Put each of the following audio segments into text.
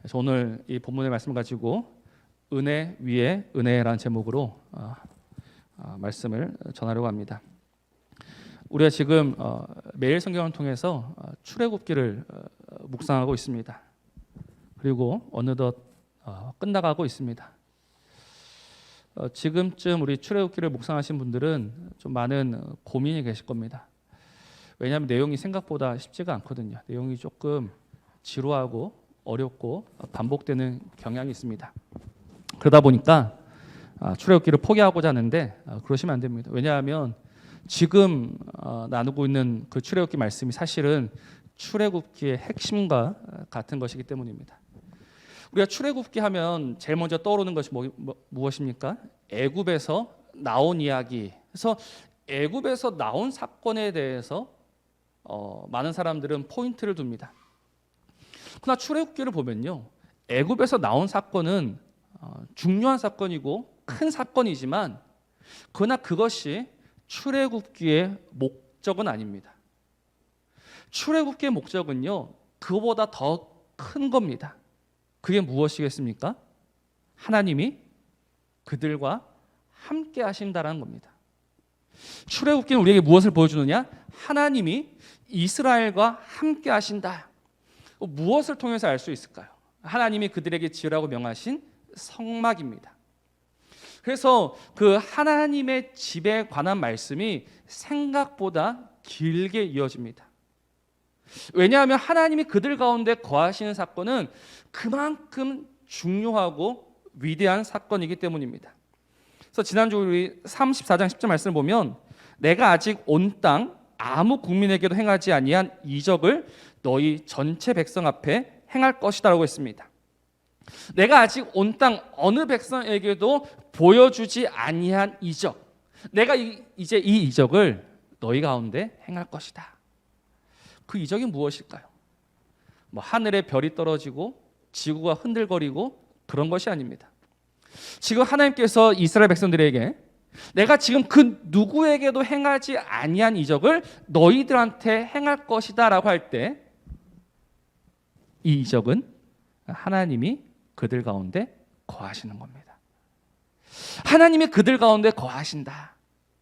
그래서 오늘 이 본문의 말씀을 가지고 은혜 위에 은혜라는 제목으로 말씀을 전하려고 합니다. 우리가 지금 매일 성경을 통해서 출애굽기를 묵상하고 있습니다. 그리고 어느덧 끝나가고 있습니다. 지금쯤 우리 출애굽기를 묵상하신 분들은 좀 많은 고민이 계실 겁니다. 왜냐하면 내용이 생각보다 쉽지가 않거든요. 내용이 조금 지루하고 어렵고 반복되는 경향이 있습니다. 그러다 보니까 출애굽기를 포기하고자 하는데 그러시면 안 됩니다. 왜냐하면 지금 나누고 있는 그 출애굽기 말씀이 사실은 출애굽기의 핵심과 같은 것이기 때문입니다. 우리가 출애굽기 하면 제일 먼저 떠오르는 것이 무엇입니까? 애굽에서 나온 이야기. 그래서 애굽에서 나온 사건에 대해서 많은 사람들은 포인트를 둡니다. 그러나 출애굽기를 보면요, 애굽에서 나온 사건은 중요한 사건이고 큰 사건이지만 그러나 그것이 출애굽기의 목적은 아닙니다. 출애굽기의 목적은요, 그보다 더 큰 겁니다. 그게 무엇이겠습니까? 하나님이 그들과 함께 하신다는 겁니다. 출애굽기는 우리에게 무엇을 보여주느냐? 하나님이 이스라엘과 함께 하신다. 무엇을 통해서 알 수 있을까요? 하나님이 그들에게 지으라고 명하신 성막입니다. 그래서 그 하나님의 집에 관한 말씀이 생각보다 길게 이어집니다. 왜냐하면 하나님이 그들 가운데 거하시는 사건은 그만큼 중요하고 위대한 사건이기 때문입니다. 그래서 지난주 우리 34장 10절 말씀을 보면 내가 아직 온 땅 아무 국민에게도 행하지 아니한 이적을 너희 전체 백성 앞에 행할 것이다라고 했습니다. 내가 아직 온 땅 어느 백성에게도 보여주지 아니한 이적, 내가 이제 이 이적을 너희 가운데 행할 것이다. 그 이적이 무엇일까요? 하늘에 별이 떨어지고 지구가 흔들거리고 그런 것이 아닙니다. 지금 하나님께서 이스라엘 백성들에게 내가 지금 그 누구에게도 행하지 아니한 이적을 너희들한테 행할 것이다 라고 할 때 이 이적은 하나님이 그들 가운데 거하시는 겁니다. 하나님이 그들 가운데 거하신다.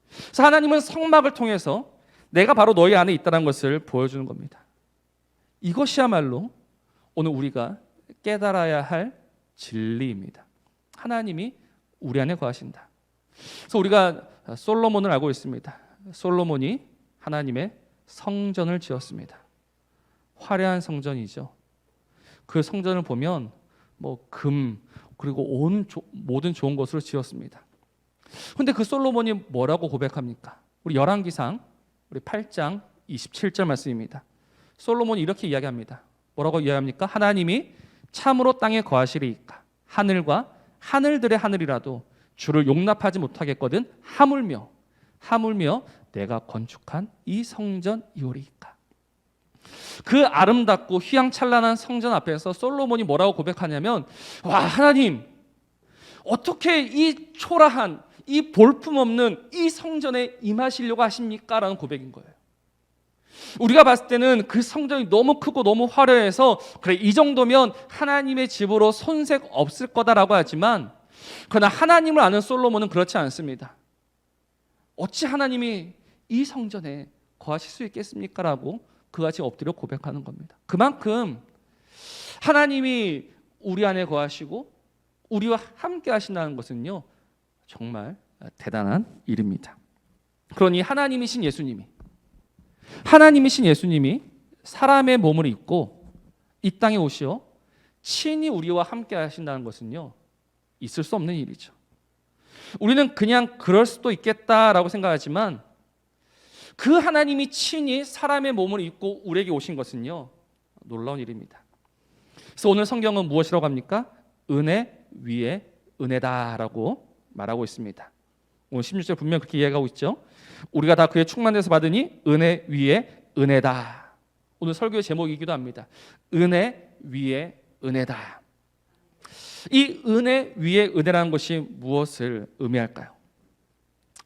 그래서 하나님은 성막을 통해서 내가 바로 너희 안에 있다는 것을 보여주는 겁니다. 이것이야말로 오늘 우리가 깨달아야 할 진리입니다. 하나님이 우리 안에 거하신다. 그래서 우리가 솔로몬을 알고 있습니다. 솔로몬이 하나님의 성전을 지었습니다. 화려한 성전이죠. 그 성전을 보면 금 그리고 모든 좋은 것으로 지었습니다. 그런데 그 솔로몬이 뭐라고 고백합니까? 우리 열왕기상 우리 8장 27절 말씀입니다. 솔로몬이 이렇게 이야기합니다. 뭐라고 이야기합니까? 하나님이 참으로 땅에 거하시리이까 하늘과 하늘들의 하늘이라도 주를 용납하지 못하겠거든 하물며 내가 건축한 이 성전이오리이까. 그 아름답고 휘황찬란한 성전 앞에서 솔로몬이 뭐라고 고백하냐면, 와, 하나님 어떻게 이 초라한 이 볼품없는 이 성전에 임하시려고 하십니까? 라는 고백인 거예요. 우리가 봤을 때는 그 성전이 너무 크고 너무 화려해서 그래, 이 정도면 하나님의 집으로 손색 없을 거다라고 하지만, 그러나 하나님을 아는 솔로몬은 그렇지 않습니다. 어찌 하나님이 이 성전에 거하실 수 있겠습니까? 라고 그같이 엎드려 고백하는 겁니다. 그만큼 하나님이 우리 안에 거하시고 우리와 함께 하신다는 것은요, 정말 대단한 일입니다. 그러니 하나님이신 예수님이 사람의 몸을 입고 이 땅에 오시어 친히 우리와 함께 하신다는 것은요, 있을 수 없는 일이죠. 우리는 그냥 그럴 수도 있겠다라고 생각하지만 그 하나님이 친히 사람의 몸을 입고 우리에게 오신 것은요, 놀라운 일입니다. 그래서 오늘 성경은 무엇이라고 합니까? 은혜 위에 은혜다라고 말하고 있습니다. 오늘 16절 분명 그렇게 이야기하고 있죠. 우리가 다 그의 충만해서 받으니 은혜 위에 은혜다. 오늘 설교의 제목이기도 합니다. 은혜 위에 은혜다. 이 은혜 위에 은혜라는 것이 무엇을 의미할까요?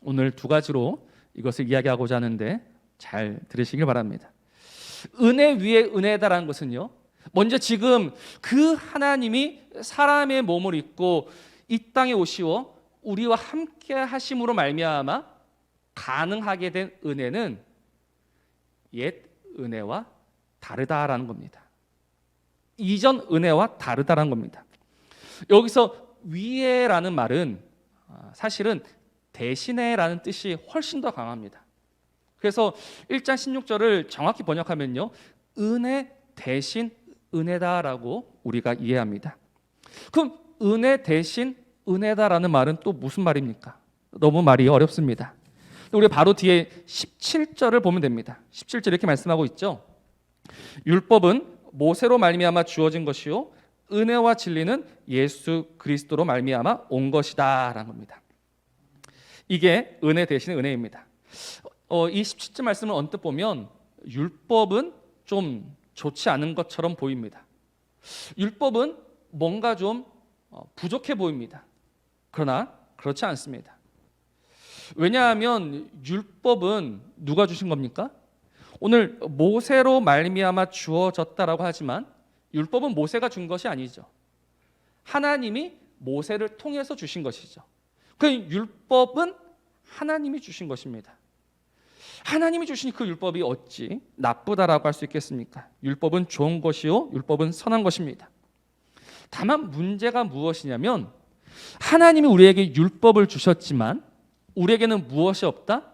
오늘 두 가지로 이것을 이야기하고자 하는데 잘 들으시길 바랍니다. 은혜 위에 은혜다라는 것은요, 먼저 지금 그 하나님이 사람의 몸을 입고 이 땅에 오시어 우리와 함께 하심으로 말미암아 가능하게 된 은혜는 옛 은혜와 다르다라는 겁니다. 이전 은혜와 다르다라는 겁니다. 여기서 위에라는 말은 사실은 대신에라는 뜻이 훨씬 더 강합니다. 그래서 1장 16절을 정확히 번역하면요, 은혜 대신 은혜다라고 우리가 이해합니다. 그럼 은혜 대신 은혜다라는 말은 또 무슨 말입니까? 너무 말이 어렵습니다. 우리 바로 뒤에 17절을 보면 됩니다. 17절 이렇게 말씀하고 있죠. 율법은 모세로 말미암아 주어진 것이요 은혜와 진리는 예수 그리스도로 말미암아 온 것이다라는 겁니다. 이게 은혜 대신 은혜입니다. 이 17절 말씀을 언뜻 보면 율법은 좀 좋지 않은 것처럼 보입니다. 율법은 뭔가 좀 부족해 보입니다. 그러나 그렇지 않습니다. 왜냐하면 율법은 누가 주신 겁니까? 오늘 모세로 말미암아 주어졌다라고 하지만 율법은 모세가 준 것이 아니죠. 하나님이 모세를 통해서 주신 것이죠. 그 율법은 하나님이 주신 것입니다. 하나님이 주신 그 율법이 어찌 나쁘다라고 할 수 있겠습니까? 율법은 좋은 것이요 율법은 선한 것입니다. 다만 문제가 무엇이냐면 하나님이 우리에게 율법을 주셨지만 우리에게는 무엇이 없다?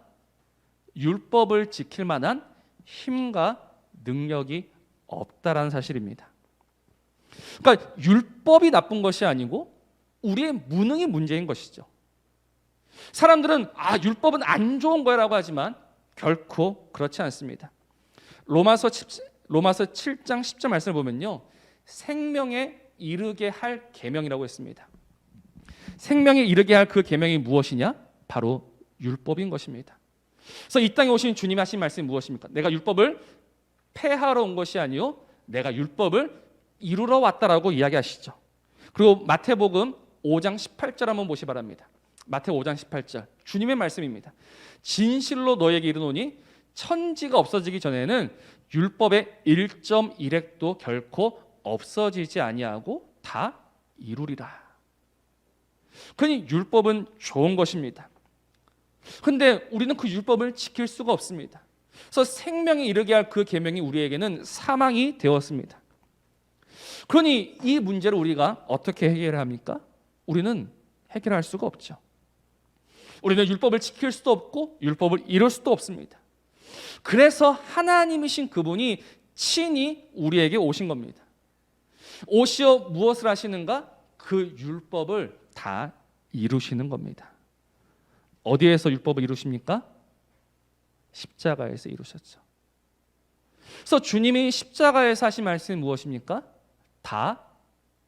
율법을 지킬 만한 힘과 능력이 없다라는 사실입니다. 그러니까 율법이 나쁜 것이 아니고 우리의 무능이 문제인 것이죠. 사람들은 율법은 안 좋은 거라고 하지만 결코 그렇지 않습니다. 로마서 7장 10절 말씀을 보면요, 생명에 이르게 할 계명이라고 했습니다. 생명에 이르게 할 그 계명이 무엇이냐? 바로 율법인 것입니다. 그래서 이 땅에 오신 주님이 하신 말씀이 무엇입니까? 내가 율법을 폐하러 온 것이 아니요 내가 율법을 이루러 왔다라고 이야기하시죠. 그리고 마태복음 5장 18절 한번 보시 바랍니다. 마태 5장 18절 주님의 말씀입니다. 진실로 너에게 이르노니 천지가 없어지기 전에는 율법의 1.1획도 결코 없어지지 아니하고 다 이루리라. 그러니 율법은 좋은 것입니다. 그런데 우리는 그 율법을 지킬 수가 없습니다. 그래서 생명에 이르게 할 그 계명이 우리에게는 사망이 되었습니다. 그러니 이 문제를 우리가 어떻게 해결합니까? 우리는 해결할 수가 없죠. 우리는 율법을 지킬 수도 없고 율법을 이룰 수도 없습니다. 그래서 하나님이신 그분이 친히 우리에게 오신 겁니다. 오시어 무엇을 하시는가? 그 율법을 다 이루시는 겁니다. 어디에서 율법을 이루십니까? 십자가에서 이루셨죠. 그래서 주님이 십자가에서 하신 말씀이 무엇입니까? 다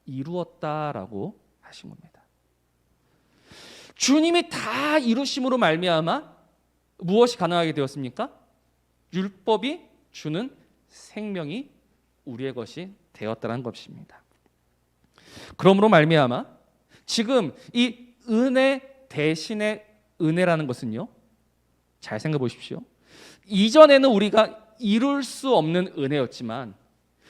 이루었다라고 하신 겁니다. 주님이 다 이루심으로 말미암아 무엇이 가능하게 되었습니까? 율법이 주는 생명이 우리의 것이 되었다는 것입니다. 그러므로 말미암아 지금 이 은혜 대신의 은혜라는 것은요, 잘 생각해 보십시오. 이전에는 우리가 이룰 수 없는 은혜였지만,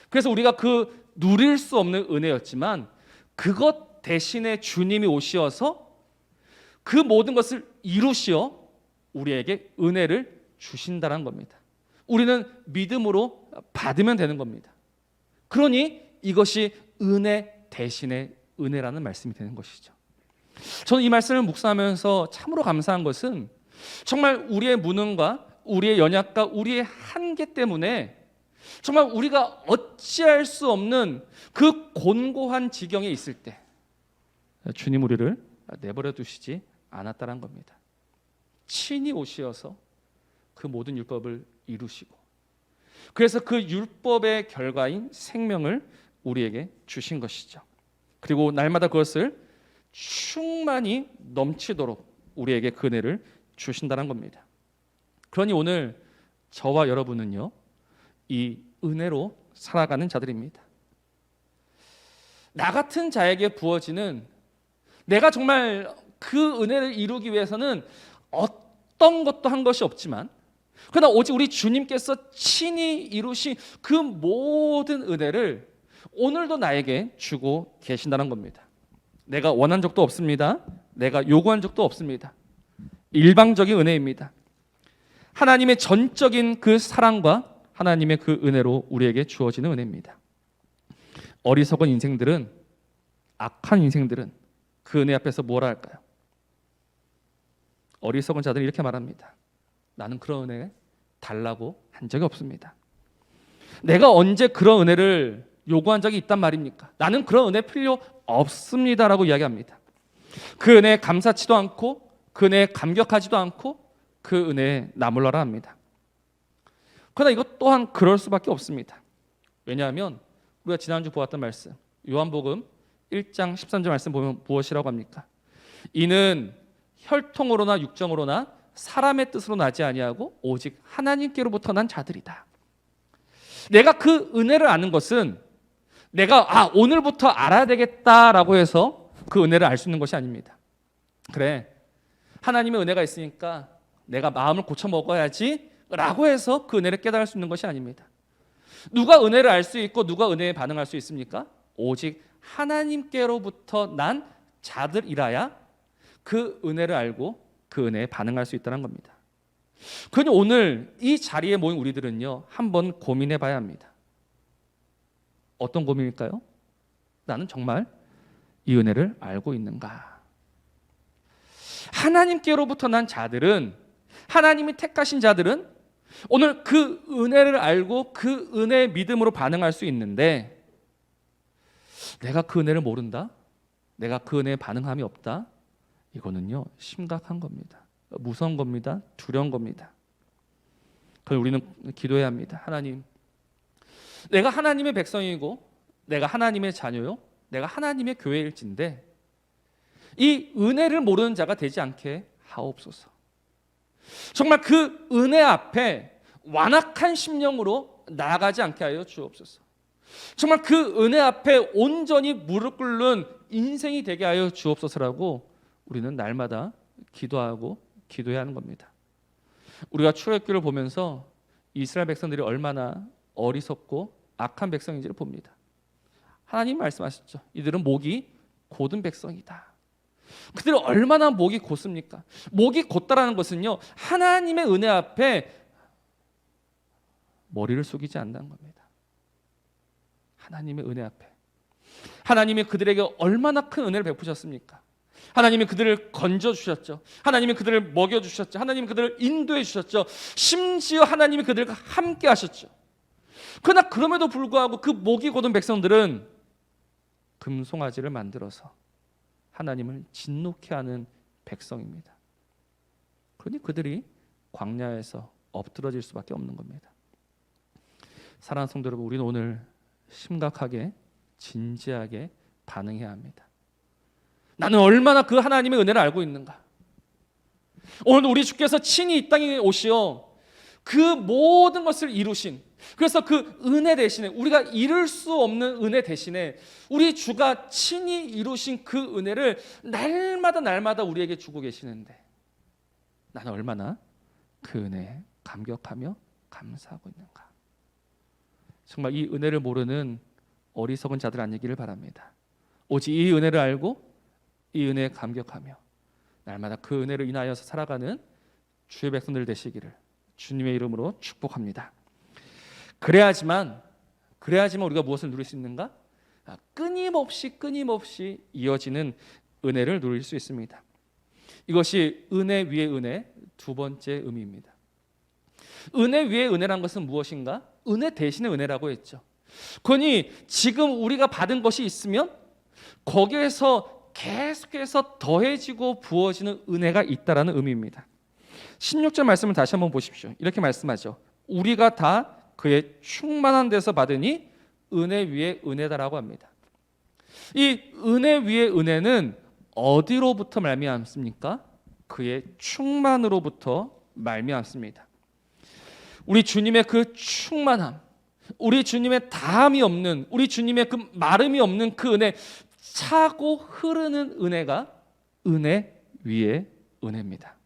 그래서 우리가 그 누릴 수 없는 은혜였지만 그것 대신에 주님이 오시어서 그 모든 것을 이루시어 우리에게 은혜를 주신다는 겁니다. 우리는 믿음으로 받으면 되는 겁니다. 그러니 이것이 은혜 대신의 은혜라는 말씀이 되는 것이죠. 저는 이 말씀을 묵상하면서 참으로 감사한 것은 정말 우리의 무능과 우리의 연약과 우리의 한계 때문에 정말 우리가 어찌할 수 없는 그 곤고한 지경에 있을 때 주님 우리를 내버려 두시지 않았다는 겁니다. 친히 오시어서 그 모든 율법을 이루시고 그래서 그 율법의 결과인 생명을 우리에게 주신 것이죠. 그리고 날마다 그것을 충만히 넘치도록 우리에게 그 은혜를 주신다는 겁니다. 그러니 오늘 저와 여러분은요, 이 은혜로 살아가는 자들입니다. 나 같은 자에게 부어지는, 내가 정말 그 은혜를 이루기 위해서는 어떤 것도 한 것이 없지만 그러나 오직 우리 주님께서 친히 이루신 그 모든 은혜를 오늘도 나에게 주고 계신다는 겁니다. 내가 원한 적도 없습니다. 내가 요구한 적도 없습니다. 일방적인 은혜입니다. 하나님의 전적인 그 사랑과 하나님의 그 은혜로 우리에게 주어지는 은혜입니다. 어리석은 인생들은, 악한 인생들은 그 은혜 앞에서 뭐라 할까요? 어리석은 자들은 이렇게 말합니다. 나는 그런 은혜 달라고 한 적이 없습니다. 내가 언제 그런 은혜를 요구한 적이 있단 말입니까? 나는 그런 은혜 필요 없습니다라고 이야기합니다. 그 은혜에 감사치도 않고 그 은혜에 감격하지도 않고 그 은혜에 나몰라라 합니다. 그러나 이것 또한 그럴 수밖에 없습니다. 왜냐하면 우리가 지난주 보았던 말씀, 요한복음 1장 13절 말씀 보면 무엇이라고 합니까? 이는 혈통으로나 육정으로나 사람의 뜻으로 나지 아니하고 오직 하나님께로부터 난 자들이다. 내가 그 은혜를 아는 것은 내가 오늘부터 알아야 되겠다라고 해서 그 은혜를 알 수 있는 것이 아닙니다. 그래, 하나님의 은혜가 있으니까 내가 마음을 고쳐 먹어야지 라고 해서 그 은혜를 깨달을 수 있는 것이 아닙니다. 누가 은혜를 알 수 있고 누가 은혜에 반응할 수 있습니까? 오직 하나님께로부터 난 자들이라야 그 은혜를 알고 그 은혜에 반응할 수 있다는 겁니다. 그러니 오늘 이 자리에 모인 우리들은요, 한번 고민해 봐야 합니다. 어떤 고민일까요? 나는 정말 이 은혜를 알고 있는가? 하나님께로부터 난 자들은, 하나님이 택하신 자들은 오늘 그 은혜를 알고 그 은혜의 믿음으로 반응할 수 있는데, 내가 그 은혜를 모른다? 내가 그 은혜에 반응함이 없다? 이거는요, 심각한 겁니다. 무서운 겁니다. 두려운 겁니다. 그래서 우리는 기도해야 합니다. 하나님, 내가 하나님의 백성이고 내가 하나님의 자녀요, 내가 하나님의 교회일진데 이 은혜를 모르는 자가 되지 않게 하옵소서. 정말 그 은혜 앞에 완악한 심령으로 나아가지 않게 하여 주옵소서. 정말 그 은혜 앞에 온전히 무릎 꿇는 인생이 되게 하여 주옵소서라고 우리는 날마다 기도하고 기도해야 하는 겁니다. 우리가 출애굽기를 보면서 이스라엘 백성들이 얼마나 어리석고 악한 백성인지를 봅니다. 하나님 말씀하셨죠. 이들은 목이 곧은 백성이다. 그들은 얼마나 목이 곧습니까? 목이 곧다라는 것은요, 하나님의 은혜 앞에 머리를 숙이지 않는다는 겁니다. 하나님의 은혜 앞에. 하나님이 그들에게 얼마나 큰 은혜를 베푸셨습니까? 하나님이 그들을 건져주셨죠. 하나님이 그들을 먹여주셨죠. 하나님이 그들을 인도해 주셨죠. 심지어 하나님이 그들과 함께 하셨죠. 그러나 그럼에도 불구하고 그 목이 곧은 백성들은 금송아지를 만들어서 하나님을 진노케 하는 백성입니다. 그러니 그들이 광야에서 엎드러질 수밖에 없는 겁니다. 사랑하는 성도 여러분, 우리는 오늘 심각하게 진지하게 반응해야 합니다. 나는 얼마나 그 하나님의 은혜를 알고 있는가? 오늘 우리 주께서 친히 이 땅에 오시어 그 모든 것을 이루신, 그래서 그 은혜 대신에, 우리가 이룰 수 없는 은혜 대신에 우리 주가 친히 이루신 그 은혜를 날마다 우리에게 주고 계시는데 나는 얼마나 그 은혜에 감격하며 감사하고 있는가? 정말 이 은혜를 모르는 어리석은 자들 아니기를 바랍니다. 오직 이 은혜를 알고 이 은혜에 감격하며 날마다 그 은혜를 인하여서 살아가는 주의 백성들 되시기를 주님의 이름으로 축복합니다. 그래야지만 우리가 무엇을 누릴 수 있는가? 끊임없이 이어지는 은혜를 누릴 수 있습니다. 이것이 은혜 위에 은혜 두 번째 의미입니다. 은혜 위에 은혜란 것은 무엇인가? 은혜 대신의 은혜라고 했죠. 그러니 지금 우리가 받은 것이 있으면 거기에서 계속해서 더해지고 부어지는 은혜가 있다라는 의미입니다. 16절 말씀을 다시 한번 보십시오. 이렇게 말씀하죠. 우리가 다 그의 충만한 데서 받으니 은혜 위에 은혜다라고 합니다. 이 은혜 위에 은혜는 어디로부터 말미암습니까? 그의 충만으로부터 말미암습니다. 우리 주님의 그 충만함, 우리 주님의 다함이 없는, 우리 주님의 그 마름이 없는 그 은혜, 차고 흐르는 은혜가 은혜 위에 은혜입니다.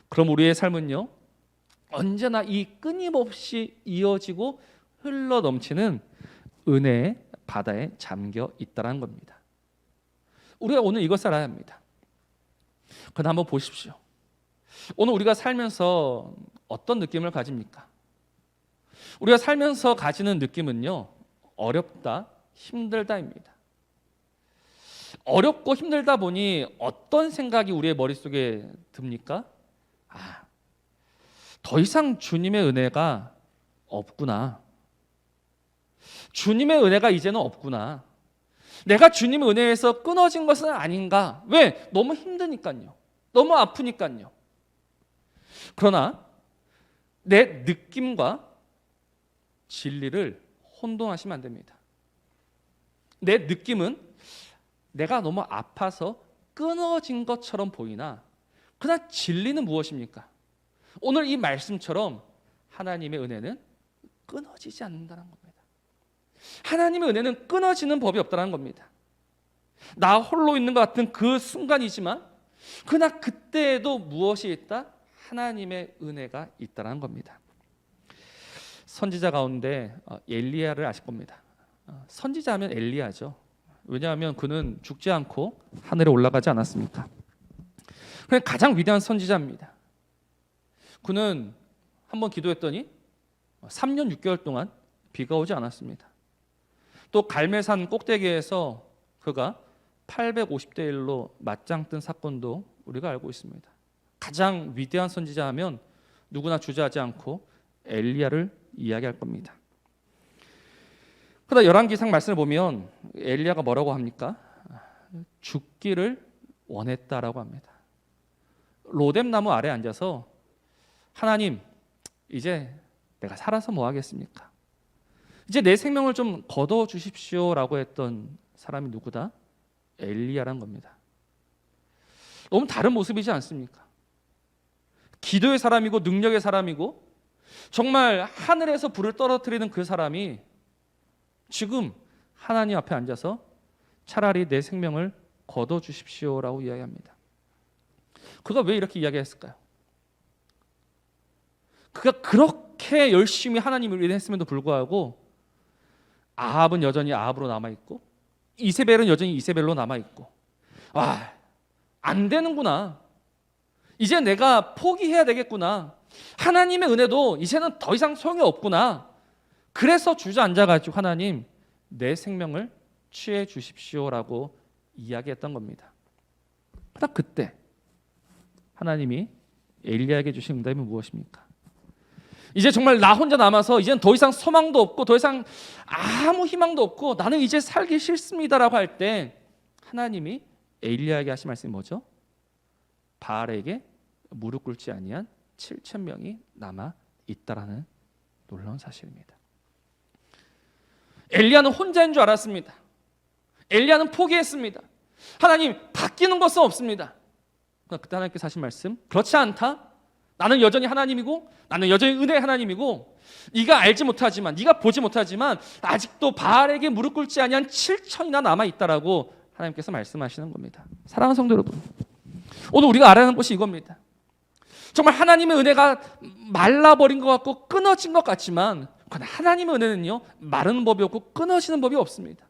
그럼 우리의 삶은요, 언제나 이 끊임없이 이어지고 흘러 넘치는 은혜에 바다에 잠겨 있다라는 겁니다. 우리가 오늘 이것을 알아야 합니다. 그럼 한번 보십시오. 오늘 우리가 살면서 어떤 느낌을 가집니까? 우리가 살면서 가지는 느낌은요, 어렵다, 힘들다입니다. 어렵고 힘들다 보니 어떤 생각이 우리의 머릿속에 듭니까? 더 이상 주님의 은혜가 없구나. 주님의 은혜가 이제는 없구나. 내가 주님의 은혜에서 끊어진 것은 아닌가? 왜? 너무 힘드니까요. 너무 아프니까요. 그러나 내 느낌과 진리를 혼동하시면 안 됩니다. 내 느낌은 내가 너무 아파서 끊어진 것처럼 보이나, 그러나 진리는 무엇입니까? 오늘 이 말씀처럼 하나님의 은혜는 끊어지지 않는다는 겁니다. 하나님의 은혜는 끊어지는 법이 없다는 겁니다. 나 홀로 있는 것 같은 그 순간이지만 그러나 그때에도 무엇이 있다? 하나님의 은혜가 있다는 겁니다. 선지자 가운데 엘리야를 아실 겁니다. 선지자 하면 엘리야죠. 왜냐하면 그는 죽지 않고 하늘에 올라가지 않았습니까? 그냥 가장 위대한 선지자입니다. 그는 한번 기도했더니 3년 6개월 동안 비가 오지 않았습니다. 또 갈멜산 꼭대기에서 그가 850대 1로 맞짱 뜬 사건도 우리가 알고 있습니다. 가장 위대한 선지자 하면 누구나 주저하지 않고 엘리야를 이야기할 겁니다. 그러다 열왕기상 말씀을 보면 엘리야가 뭐라고 합니까? 죽기를 원했다라고 합니다. 로뎀 나무 아래 앉아서 하나님, 이제 내가 살아서 뭐 하겠습니까? 이제 내 생명을 좀 거둬 주십시오라고 했던 사람이 누구다? 엘리야란 겁니다. 너무 다른 모습이지 않습니까? 기도의 사람이고 능력의 사람이고 정말 하늘에서 불을 떨어뜨리는 그 사람이 지금 하나님 앞에 앉아서 차라리 내 생명을 거둬 주십시오라고 이야기합니다. 그가 왜 이렇게 이야기했을까요? 그가 그렇게 열심히 하나님을 위했음에도 불구하고 아합은 여전히 아합으로 남아있고 이세벨은 여전히 이세벨로 남아있고, 안 되는구나. 이제 내가 포기해야 되겠구나. 하나님의 은혜도 이제는 더 이상 소용이 없구나. 그래서 주저앉아가지고 하나님, 내 생명을 취해 주십시오라고 이야기했던 겁니다. 그러나 그때 하나님이 엘리야에게 주신 응답이 무엇입니까? 이제 정말 나 혼자 남아서 이제는 더 이상 소망도 없고 더 이상 아무 희망도 없고 나는 이제 살기 싫습니다라고 할 때 하나님이 엘리야에게 하신 말씀이 뭐죠? 바알에게 무릎 꿇지 아니한 7,000명이 남아 있다라는 놀라운 사실입니다. 엘리야는 혼자인 줄 알았습니다. 엘리야는 포기했습니다. 하나님, 바뀌는 것은 없습니다. 그때 하나님께서 하신 말씀, 그렇지 않다. 나는 여전히 하나님이고 나는 여전히 은혜의 하나님이고 네가 알지 못하지만, 네가 보지 못하지만 아직도 바알에게 무릎 꿇지 아니한 7천이나 남아 있다라고 하나님께서 말씀하시는 겁니다. 사랑하는 성도 여러분, 오늘 우리가 알아야 하는 것이 이겁니다. 정말 하나님의 은혜가 말라버린 것 같고 끊어진 것 같지만 하나님의 은혜는요, 마르는 법이 없고 끊어지는 법이 없습니다.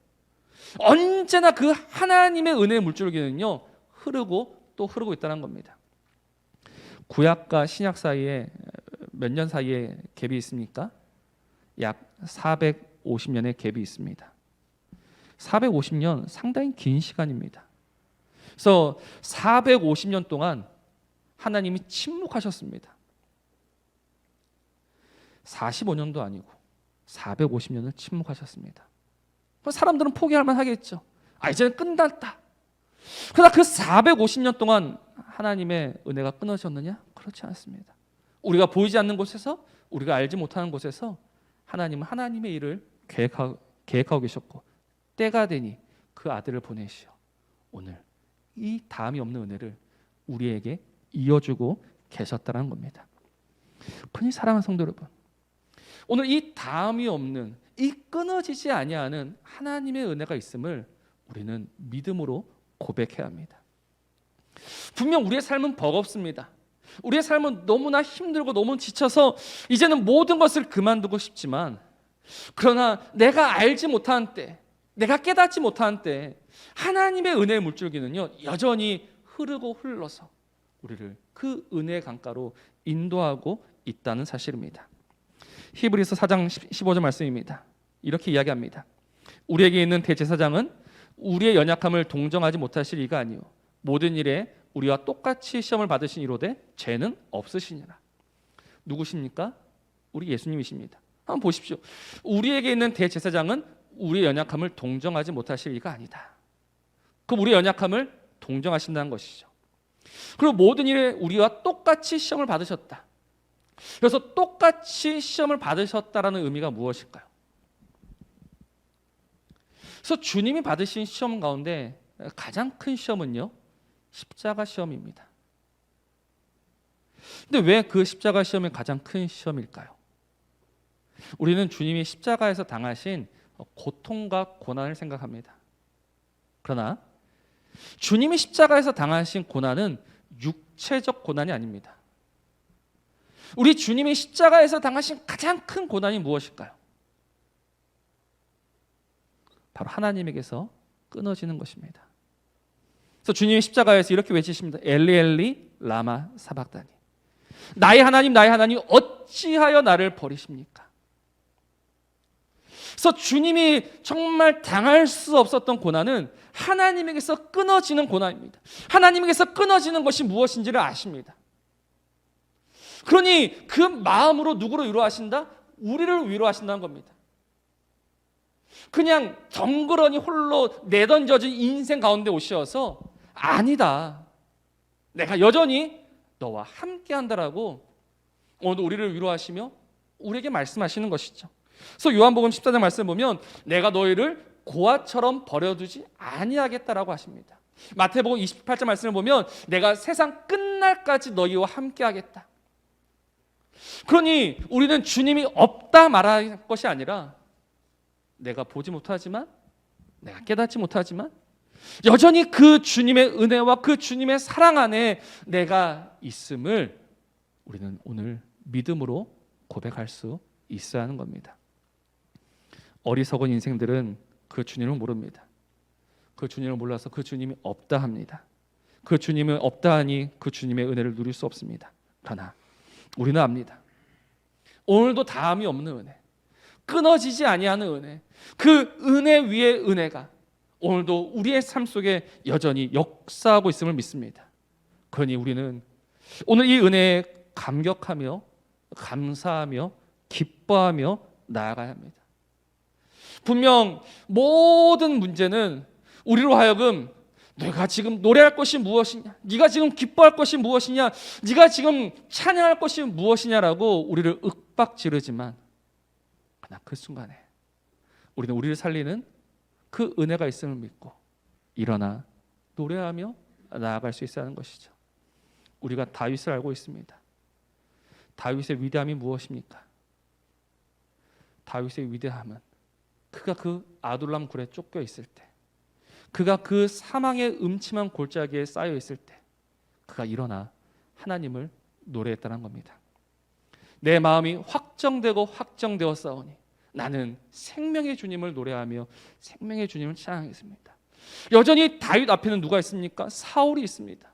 언제나 그 하나님의 은혜의 물줄기는요, 흐르고 또 흐르고 있다는 겁니다. 구약과 신약 사이에 몇 년 사이에 갭이 있습니까? 약 450년의 갭이 있습니다. 450년 상당히 긴 시간입니다. 그래서 450년 동안 하나님이 침묵하셨습니다. 45년도 아니고 450년을 침묵하셨습니다. 사람들은 포기할 만하겠죠. 이제는 끝났다. 그러나 그 450년 동안 하나님의 은혜가 끊어졌느냐? 그렇지 않습니다. 우리가 보이지 않는 곳에서, 우리가 알지 못하는 곳에서 하나님은 하나님의 일을 계획하고 계셨고 때가 되니 그 아들을 보내시어 오늘 이 다음이 없는 은혜를 우리에게 이어주고 계셨다는 겁니다. 그러니 사랑하는 성도 여러분, 오늘 이 다음이 없는, 이 끊어지지 아니하는 하나님의 은혜가 있음을 우리는 믿음으로 고백해야 합니다. 분명 우리의 삶은 버겁습니다. 우리의 삶은 너무나 힘들고 너무 지쳐서 이제는 모든 것을 그만두고 싶지만, 그러나 내가 알지 못하는 때, 내가 깨닫지 못한 때 하나님의 은혜의 물줄기는요 여전히 흐르고 흘러서 우리를 그 은혜의 강가로 인도하고 있다는 사실입니다. 히브리서 4장 15절 말씀입니다. 이렇게 이야기합니다. 우리에게 있는 대제사장은 우리의 연약함을 동정하지 못하실 이가 아니요 모든 일에 우리와 똑같이 시험을 받으신 이로되 죄는 없으시니라. 누구십니까? 우리 예수님이십니다. 한번 보십시오. 우리에게 있는 대제사장은 우리의 연약함을 동정하지 못하실 이가 아니다. 그럼 우리의 연약함을 동정하신다는 것이죠. 그리고 모든 일에 우리와 똑같이 시험을 받으셨다. 그래서 똑같이 시험을 받으셨다라는 의미가 무엇일까요? 그래서 주님이 받으신 시험 가운데 가장 큰 시험은요 십자가 시험입니다. 근데 왜 그 십자가 시험이 가장 큰 시험일까요? 우리는 주님이 십자가에서 당하신 고통과 고난을 생각합니다. 그러나 주님이 십자가에서 당하신 고난은 육체적 고난이 아닙니다. 우리 주님이 십자가에서 당하신 가장 큰 고난이 무엇일까요? 바로 하나님에게서 끊어지는 것입니다. 그래서 주님이 십자가에서 이렇게 외치십니다. 엘리 엘리 라마 사박다니. 나의 하나님 어찌하여 나를 버리십니까? 그래서 주님이 정말 당할 수 없었던 고난은 하나님에게서 끊어지는 고난입니다. 하나님에게서 끊어지는 것이 무엇인지를 아십니다. 그러니 그 마음으로 누구를 위로하신다? 우리를 위로하신다는 겁니다. 그냥 덩그러니 홀로 내던져진 인생 가운데 오셔서 아니다. 내가 여전히 너와 함께 한다라고 오늘도 우리를 위로하시며 우리에게 말씀하시는 것이죠. 그래서 요한복음 14장 말씀 보면 내가 너희를 고아처럼 버려두지 아니하겠다라고 하십니다. 마태복음 28장 말씀을 보면 내가 세상 끝날까지 너희와 함께 하겠다. 그러니 우리는 주님이 없다 말할 것이 아니라 내가 보지 못하지만 내가 깨닫지 못하지만 여전히 그 주님의 은혜와 그 주님의 사랑 안에 내가 있음을 우리는 오늘 믿음으로 고백할 수 있어야 하는 겁니다. 어리석은 인생들은 그 주님을 모릅니다. 그 주님을 몰라서 그 주님이 없다 합니다. 그 주님은 없다 하니 그 주님의 은혜를 누릴 수 없습니다. 그러나 우리는 압니다. 오늘도 다함이 없는 은혜, 끊어지지 아니하는 은혜, 그 은혜 위에 은혜가 오늘도 우리의 삶 속에 여전히 역사하고 있음을 믿습니다. 그러니 우리는 오늘 이 은혜에 감격하며 감사하며 기뻐하며 나아가야 합니다. 분명 모든 문제는 우리로 하여금 내가 지금 노래할 것이 무엇이냐, 네가 지금 기뻐할 것이 무엇이냐, 네가 지금 찬양할 것이 무엇이냐라고 우리를 윽박지르지만 그러나 그 순간에 우리는 우리를 살리는 그 은혜가 있음을 믿고 일어나 노래하며 나아갈 수 있어야 하는 것이죠. 우리가 다윗을 알고 있습니다. 다윗의 위대함이 무엇입니까? 다윗의 위대함은 그가 그 아둘람 굴에 쫓겨 있을 때, 그가 그 사망의 음침한 골짜기에 쌓여 있을 때 그가 일어나 하나님을 노래했다는 겁니다. 내 마음이 확정되고 확정되어 싸우니 나는 생명의 주님을 노래하며 생명의 주님을 찬양하겠습니다. 여전히 다윗 앞에는 누가 있습니까? 사울이 있습니다.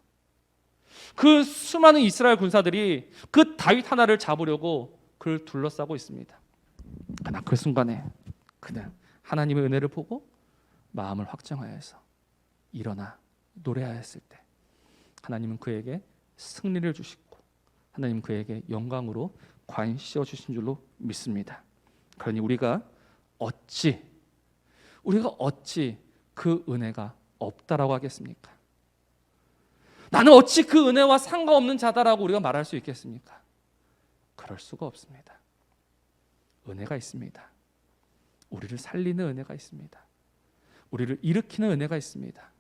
그 수많은 이스라엘 군사들이 그 다윗 하나를 잡으려고 그를 둘러싸고 있습니다. 그러나 그 순간에 그는 하나님의 은혜를 보고 마음을 확정하여서 일어나 노래하였을 때 하나님은 그에게 승리를 주시고 하나님은 그에게 영광으로 관 씌워 주신 줄로 믿습니다. 그러니 우리가 어찌 그 은혜가 없다라고 하겠습니까? 나는 어찌 그 은혜와 상관없는 자다라고 우리가 말할 수 있겠습니까? 그럴 수가 없습니다. 은혜가 있습니다. 우리를 살리는 은혜가 있습니다. 우리를 일으키는 은혜가 있습니다.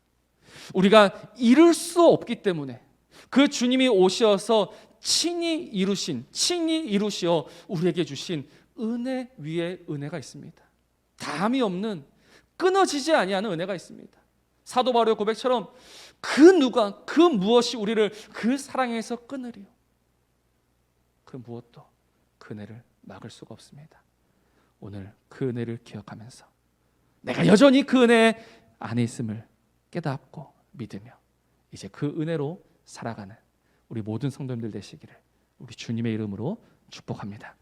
우리가 이룰 수 없기 때문에 그 주님이 오셔서 친히 이루시어 우리에게 주신 은혜 위에 은혜가 있습니다. 다함이 없는 끊어지지 아니하는 은혜가 있습니다. 사도 바울의 고백처럼 그 누가 그 무엇이 우리를 그 사랑에서 끊으리요? 그 무엇도 그 은혜를 막을 수가 없습니다. 오늘 그 은혜를 기억하면서 내가 여전히 그 은혜 안에 있음을 깨닫고 믿으며 이제 그 은혜로 살아가는 우리 모든 성도님들 되시기를 우리 주님의 이름으로 축복합니다.